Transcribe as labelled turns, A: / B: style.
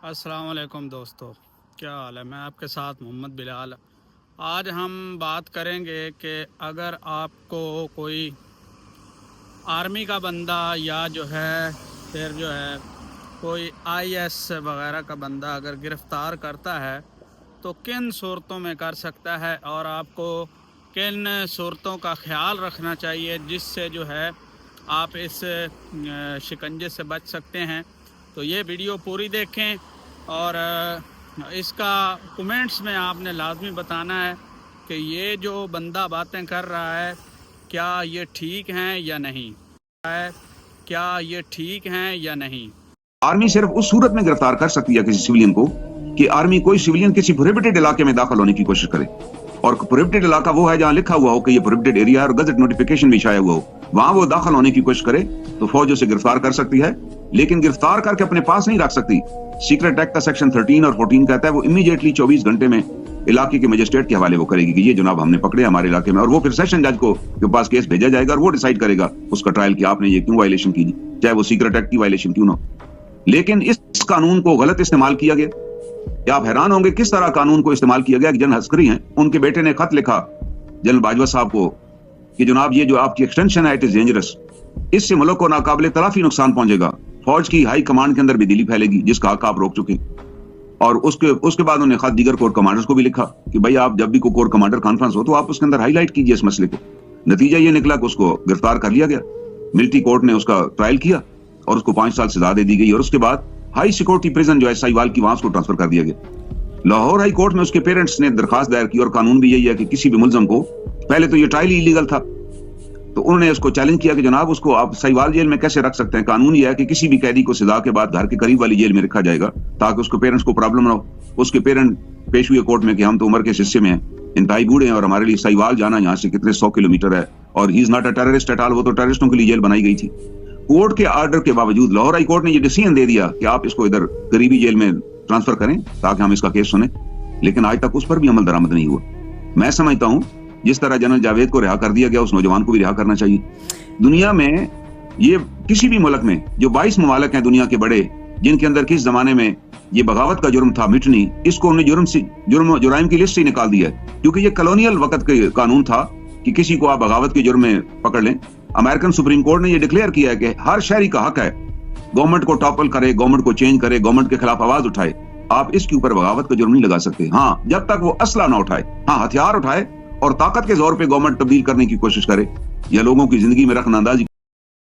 A: अस्सलाम वालेकुम दोस्तों, क्या हाल है। मैं आपके साथ मोहम्मद बिलाल। आज हम बात करेंगे कि अगर आपको कोई आर्मी का बंदा या फिर कोई आईएस वगैरह का बंदा अगर गिरफ़्तार करता है तो किन सूरतों में कर सकता है और आपको किन सूरतों का ख्याल रखना चाहिए जिससे आप इस शिकंजे से बच सकते हैं। तो ये वीडियो पूरी देखें और इसका कमेंट्स में आपने लाजमी बताना है कि ये जो बंदा बातें कर रहा है क्या ये ठीक हैं या नहीं क्या ये ठीक हैं या नहीं।
B: आर्मी सिर्फ उस सूरत में गिरफ्तार कर सकती है किसी सिविलियन को कि आर्मी कोई सिविलियन किसी प्रोहिबिटेड इलाके में दाखिल होने की कोशिश करे, और प्रोहिबिटेड इलाका वो है जहां लिखा हुआ हो कि ये प्रोहिबिटेड एरिया और गजट नोटिफिकेशन भी छाया हुआ हो, वहां वो दाखिल होने की कोशिश करे तो फौज उसे गिरफ्तार कर सकती है, लेकिन गिरफ्तार करके अपने पास नहीं रख सकती। सीक्रेट एक्ट का सेक्शन 13 और 14 कहता है वो इमीडिएटली 24 घंटे में इलाके के मजिस्ट्रेट के हवाले वो करेगी कि ये जनाब हमने पकड़े हमारे इलाके में, और वो फिर सेशन जज को के पास केस भेजा जाएगा और वो डिसाइड करेगा उसका ट्रायल कि आपने ये क्यों वायलेशन की, चाहे वो सीक्रेट एक्ट की वायलेशन क्यों ना। लेकिन इस कानून को गलत इस्तेमाल किया गया। या आप हैरान होंगे किस तरह कानून को इस्तेमाल किया गया। जनरल हस्करी हैं, उनके बेटे ने खत लिखा जनरल बाजवा साहब को कि जनाब ये जो आपकी एक्सटेंशन है इट इज डेंजरस, इससे मुल्क को नाकाबिले तलाफी नुकसान पहुंचेगा, फौज की हाई कमांड के अंदर भी दिली फैलेगी जिसका हक आप रोक चुके। और उसके बाद उन्होंने खत दीगर कोर कमांडर्स को भी लिखा कि भाई आप जब भी कोई कोर कमांडर कॉन्फ्रेंस हो तो आप उसके अंदर हाईलाइट कीजिए इस मसले को। नतीजा ये निकला कि उसको गिरफ्तार कर लिया गया, मिलिट्री कोर्ट ने उसका ट्रायल किया और उसको 5 साल सजा दे दी गई, और उसके बाद हाई सिक्योरिटी प्रिजन जो है साहिवाल की, वहां उसको ट्रांसफर कर दिया गया। लाहौर हाई कोर्ट में उसके पेरेंट्स ने दरखास्त दायर की और कानून भी यही है कि किसी भी मुलजम को, पहले तो ये ट्रायल ही इलीगल था, तो उन्होंने उसको चैलेंज किया कि जनाब उसको आप साहिवाल जेल में कैसे रख सकते हैं। कानून यह है कि किसी भी कैदी को सजा के बाद घर के करीब वाली जेल में रखा जाएगा ताकि उसके पेरेंट्स को प्रॉब्लम ना हो। उसके पेरेंट पेश हुए कोर्ट में कि हम तो उम्र के हिस्से में हैं, इंतहाई बूढ़े हैं और हमारे लिए साहिवाल जाना यहाँ से कितने 100 किलोमीटर है, और he is not a terrorist at all, वो तो टेररिस्टों के लिए जेल बनाई गई थी। कोर्ट के ऑर्डर के बावजूद लाहौर हाई कोर्ट ने ये डिसीजन दे दिया कि आप इसको इधर करीबी जेल में ट्रांसफर करें ताकि हम इसका केस सुने, लेकिन आज तक उस पर भी अमल दरामद नहीं हुआ। मैं समझता हूं जिस तरह जनरल जावेद को रिहा कर दिया गया उस नौजवान को भी रिहा करना चाहिए। दुनिया में ये किसी भी मुल्क में जो 22 ममालिक हैं दुनिया के बड़े, जिनके अंदर किस जमाने में ये बगावत का जुर्म था मिटनी, इसको उन्होंने जुराइम की लिस्ट से निकाल दिया है, क्योंकि ये कॉलोनियल वक्त का कानून था कि किसी को आप बगावत के जुर्म में पकड़ लें। अमेरिकन सुप्रीम कोर्ट ने ये डिक्लेयर किया है कि हर शहरी का हक है गवर्नमेंट को टॉपल करे, गवर्नमेंट को चेंज करे, गवर्नमेंट के खिलाफ आवाज उठाए। आप इसके ऊपर बगावत का जुर्म नहीं लगा सकते, हाँ जब तक वो असला ना उठाए, हाँ हथियार उठाए और ताकत के जोर पे गवर्नमेंट तब्दील करने की कोशिश करे या लोगों की जिंदगी में रखना अंदाजी